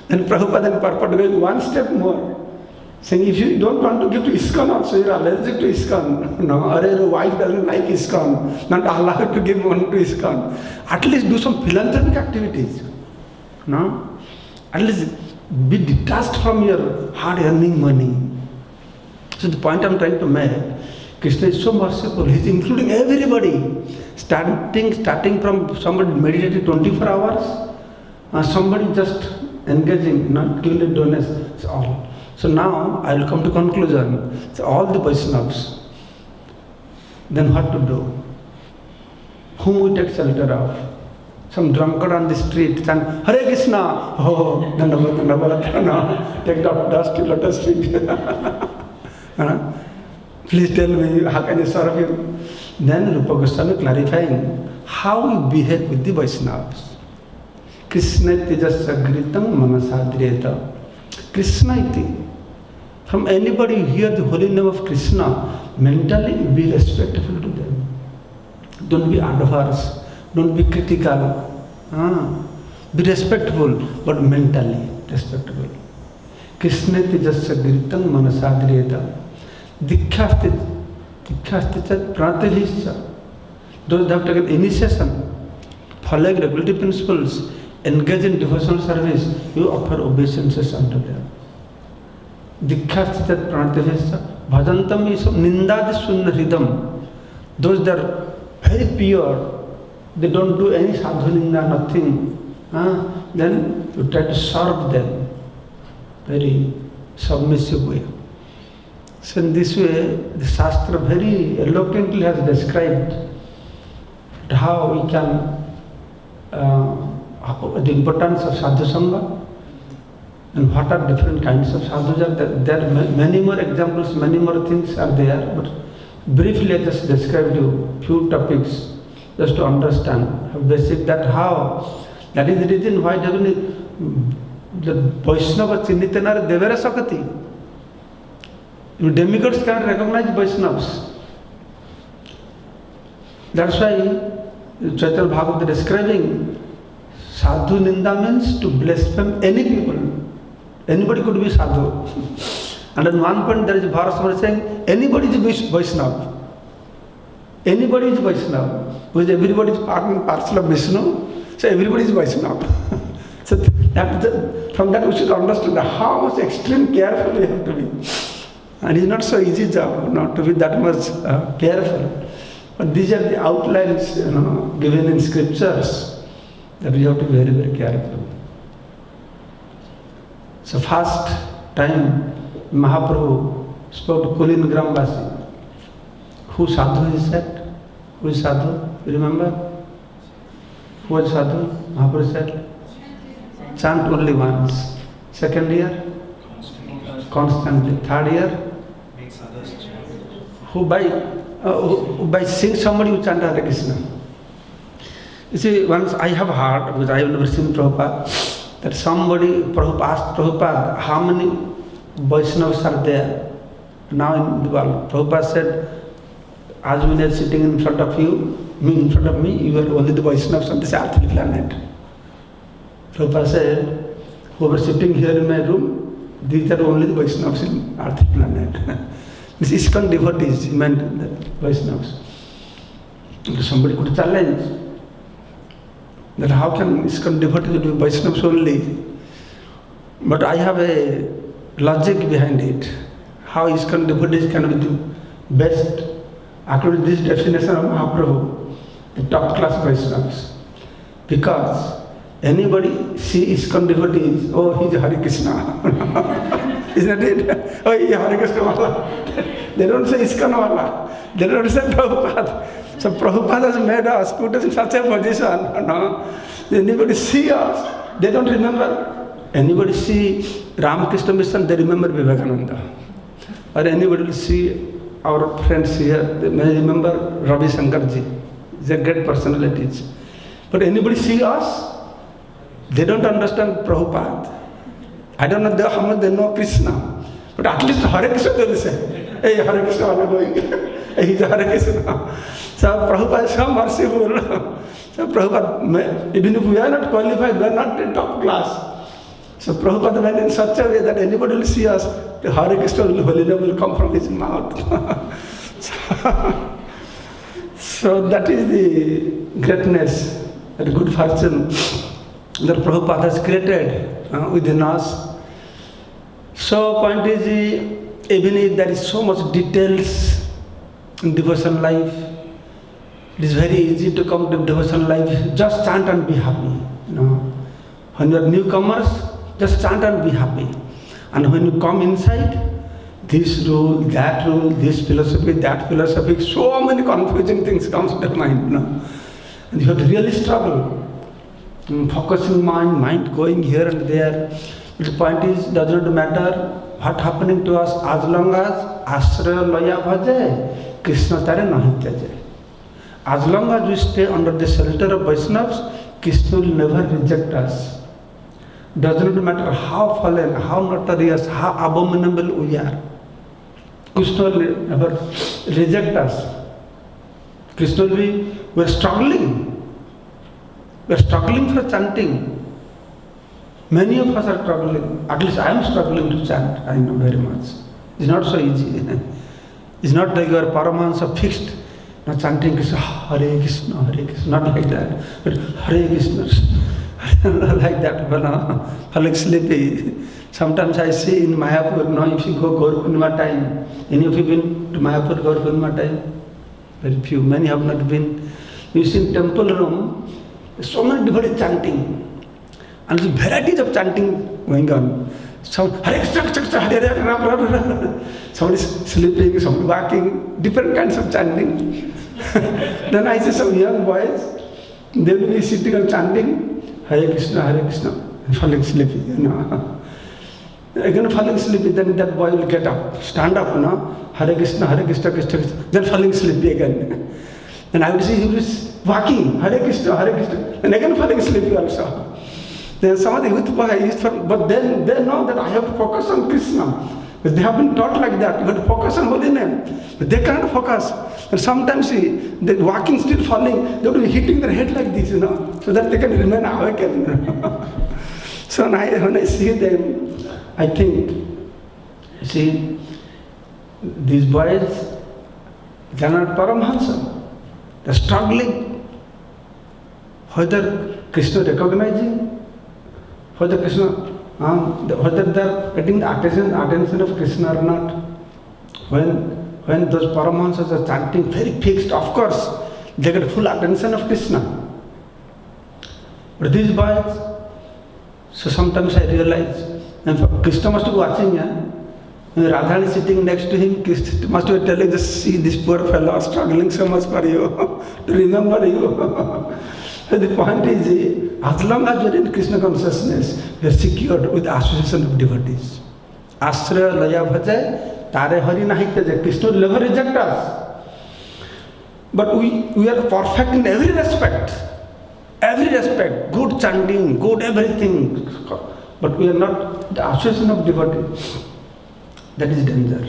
Then Prabhupada and Purport going one step more. Saying, if you don't want to give to ISKCON also, you are allergic to ISKCON. No, or your wife doesn't like ISKCON, not allowed to give money to ISKCON. At least do some philanthropic activities. No? At least be detached from your hard earning money. So the point I'm trying to make, Krishna is so merciful. He's including everybody. Starting from somebody meditating 24 hours, somebody just engaging, not giving a donation. It's all. So now I will come to conclusion. So all the Vaishnavas, then what to do? Whom we take shelter of? Some drunkard on the street chant Hare Krishna. Oh, Dandavat, no, take dust to lotus feet. Please tell me, how can I serve you? Then Rupa Goswami clarifying how we behave with the Vaishnavas. Krishna tejasya gritam manasadriyata. Krishna iti. From anybody who hear the holy name of Krishna, mentally be respectful to them. Don't be adverse, don't be critical. Be respectful, but mentally respectful. Krishna tejasya gritam manasadriyata. Dikhyasti chat pranatihisya. Those that have taken initiation, following regulatory principles, engage in devotional service, you offer obeisances unto them. Dikhyasti chat pranatihisya. Bhajantam is nindadi sunna hridam. Those that are very pure, they don't do any sadhu ninda, nothing. Then you try to serve them very submissive way. So in this way, the Shastra very eloquently has described how we can, the importance of Sadhu Sanga and what are different kinds of sadhus. There are many more examples, many more things are there, but briefly I just described you few topics just to understand how basic that how. That is the reason why the Vaishnava Chinnitenar Devara Sakati. Demigods cannot recognize Vaishnavas. That's why Chaitanya Bhagavata is describing Sadhu Ninda means to blaspheme any people. Anybody could be Sadhu. And at one point there is a verse saying anybody is Vaishnava. Anybody is Vaishnava. Because everybody is part and parcel of Vishnu, so everybody is Vaishnava. So from that we should understand how much extreme careful we have to be. And it's not so easy job not to be that much careful. But these are the outlines given in scriptures that we have to be very, very careful. So first time Mahaprabhu spoke to Kulin Grambasi. Who Sadhu is that? Who is Sadhu? You remember? Who was Sadhu? Mahaprabhu said, chant only once. Second year? Constantly. Third year? Who by seeing somebody who chant Hare Krishna. You see, once I have heard, because I have never seen Prabhupada, that somebody asked Prabhupada, how many Vaishnavas are there now in the world? Prabhupada said, as we are sitting in front of you, in front of me, you are only the Vaishnavas on this earthly planet. Prabhupada said, who are sitting here in my room, these are only the Vaishnavas in earthly planet. This ISKCON devotees, he meant the Vaishnavas. Somebody could challenge that how can ISKCON devotees be Vaishnavas only? But I have a logic behind it. how ISKCON devotees can be the best, according to this definition of Mahaprabhu, the top class Vaishnavas. Because anybody see ISKCON devotees, oh, he's Hare Krishna. Isn't it? Oh, he's Hare Krishna Wala. They don't say ISKCON Wala. They don't say Prabhupada. So Prabhupada has made us, put us in such a position. No? Anybody see us, they don't remember. Anybody see Ramakrishna Mission, they remember Vivekananda. Or anybody will see our friends here, they may remember Ravi Shankarji. He's a great personality. But anybody see us, they don't understand Prabhupada. I don't know how much they know Krishna. But at least Hare Krishna they will say, hey, Hare Krishna, I'm going. Hey, he's Hare Krishna. So Prabhupada is so merciful. So Prabhupada, even if we are not qualified, we are not in top class. So Prabhupada went in such a way that anybody will see us, the Hare Krishna holy name will come from his mouth. So that is the greatness, the good fortune that Prabhupada has created within us. So point is, even if there is so much details in devotion life, it is very easy to come to devotion life. Just chant and be happy. When you are newcomers, just chant and be happy. And when you come inside, this rule, this philosophy, that philosophy, so many confusing things comes to your mind. And you have to really struggle. Focusing mind going here and there. But the point is, does not matter what happening to us as long as Ashraya Laya Bhaje, Krishna Tare Nahi Tyaje. As long as we stay under the shelter of Vaishnavas, Krishna will never reject us. Does not matter how fallen, how notorious, how abominable we are. Krishna will never reject us. Krishna will be, we are struggling. We are struggling for chanting. Many of us are struggling. At least I am struggling to chant. I know very much. It's not so easy. It's not like your Paramahansa fixed. Not chanting Krishna, Hare Krishna, not like that. But Hare Krishna, not like that. But like sleepy. Sometimes I see in Mayapur, if you go Gaur Purnima time, any of you been to Mayapur Gaur Purnima time? Very few, many have not been. You see in temple room, so many devotees chanting. And there's varieties of chanting going on. Some Hare Krishna, Hare Krishna, somebody sleeping, somebody walking, different kinds of chanting. Then I see some young boys, they will be sitting and chanting Hare Krishna, and falling sleepy. Again falling sleepy, then that boy will get up, stand up, Hare Krishna, Krishna, then falling sleepy again. Then I will see he was walking, Hare Krishna, and again falling sleepy also. Then some of the youth boys, but then they know that I have to focus on Krishna. Because they have been taught like that, you have to focus on holy name. But they cannot focus. And sometimes they're walking, still falling, they will be hitting their head like this, so that they can remain awake. So when I see them, I think, see, these boys, they are not Paramahansa. They are struggling. Whether Krishna recognizing, whether they are getting the attention of Krishna or not. When those Paramahansas are chanting very fixed, of course, they get full attention of Krishna. But these boys, so sometimes I realize, and Krishna must be watching, Radha is sitting next to him, Krishna must be telling, just see this poor fellow struggling so much for you, to remember you. So the point is, as long as we are in Krishna consciousness, we are secured with the association of devotees. Ashraya Laya Bhaje, Tare Hari Nahi Tyaje. Krishna will never reject us. But we are perfect in every respect. Every respect, good chanting, good everything. But we are not the association of devotees. That is danger.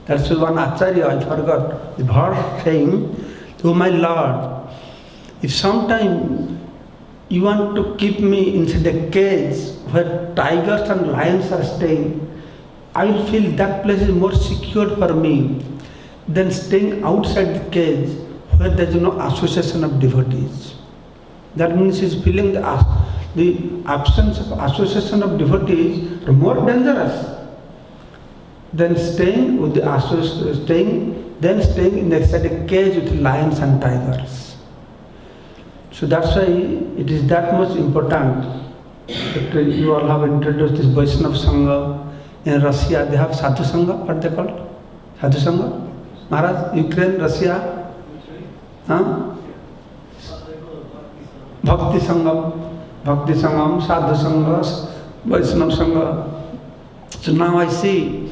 That's why one Acharya, I forgot, the verse saying, "Oh my Lord, if sometime you want to keep me inside a cage where tigers and lions are staying, I will feel that place is more secure for me than staying outside the cage where there is no association of devotees." That means he is feeling the absence of association of devotees are more dangerous then staying with the then staying in the ecstatic cage with lions and tigers. So that's why it is that much important that you all have introduced this Vaishnava Sanga. In Russia, they have Sadhu Sanga. What they call? Sadhu Sanga? Maharaj, Ukraine, Russia? Huh? Bhakti Sangam, Sadhu Sanga, Vaishnava Sanga. So now I see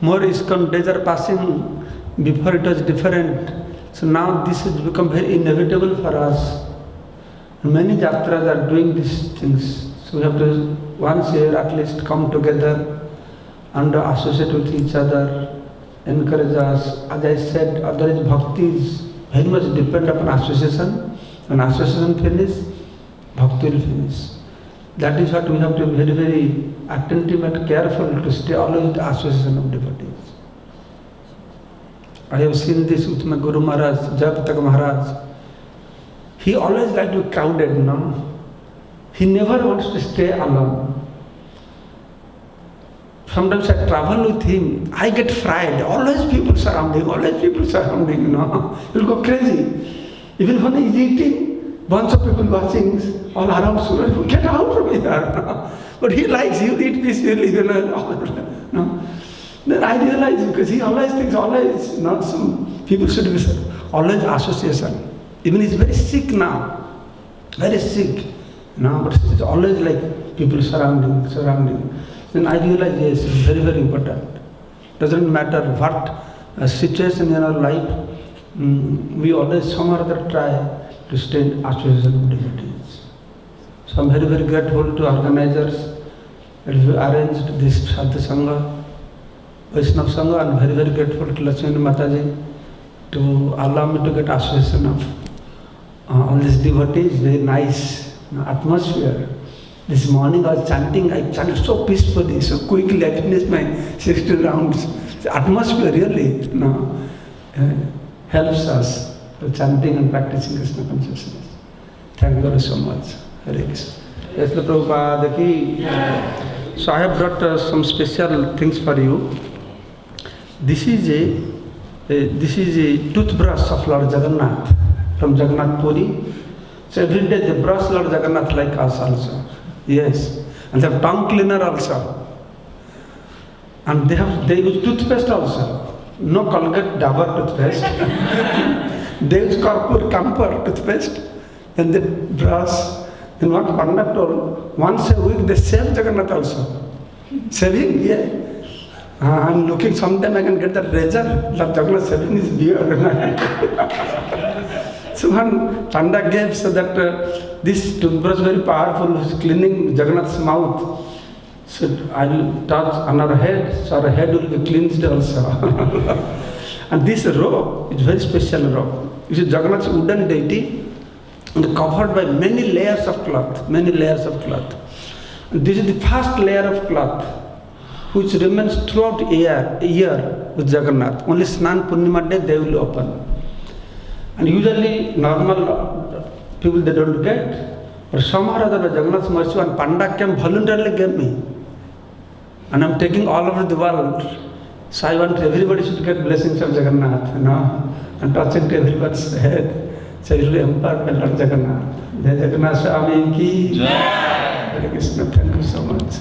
more ISKCON days are passing. Before it was different. So now this has become very inevitable for us. Many jatras are doing these things. So we have to once a year at least come together and associate with each other, encourage us. As I said, otherwise bhakti is very much depend upon association. When association finishes, bhakti will finish. That is what we have to be very, very attentive and careful to stay always with the association of devotees. I have seen this with my Guru Maharaj, Jayapataka Maharaj. He always likes to be crowded, no? He never wants to stay alone. Sometimes I travel with him, I get fried. Always people surrounding, you know. He'll go crazy. Even when he's eating, bunch of people watching all around, so get out from here. No? But he likes, he'll eat peacefully, you know. No? Then I realize, because he always thinks, not some people should be always association. Even he's very sick now, very sick. No, but it's always like people surrounding. Then I realize, yes, it's very, very important. Doesn't matter what situation in our life, we always some or other try to stay in association of devotees. So I'm very, very grateful to organizers that have arranged this Sadhu Sanga, Vaishnava Sanga, and very, very grateful to Lakshmi Mataji to allow me to get association of all these devotees. Very nice atmosphere. This morning I was chanting, I chanted so peacefully, so quickly, I finished my 60 rounds. The atmosphere really helps us for chanting and practicing Krishna consciousness. Thank you so much. Hare Krishna. Yes, Prabhupada ki. So I have brought some special things for you. This is a toothbrush of Lord Jagannath from Jagannath Puri. So every day they brush Lord Jagannath like us also. Yes. And they have tongue cleaner also. And they use toothpaste also. No Colgate Dabur toothpaste. They use Karpur Camphor toothpaste. Then they brush. And what Pandit told, once a week they shave Jagannath also. Shaving, yeah. I'm looking, sometime I can get that razor. Lord Jagannath shaving his beard. So one Panda gave so that this toothbrush is very powerful, is cleaning Jagannath's mouth. So I will touch on our head, so our head will be cleansed also. And this robe is very special robe. It is Jagannath's wooden deity and covered by many layers of cloth, And this is the first layer of cloth which remains throughout a year with Jagannath. Only Snan Purnima day they will open. And usually normal people they don't get. But somehow or other by Jagannath's mercy, and Panda came voluntarily gave me. And I'm taking all over the world. So I want everybody should get blessings of Jagannath, you know, and touching to everyone's head. So it will be empowered by Lord Jagannath. Jai Jagannath Swami ki. Jai. Hare Krishna, thank you so much.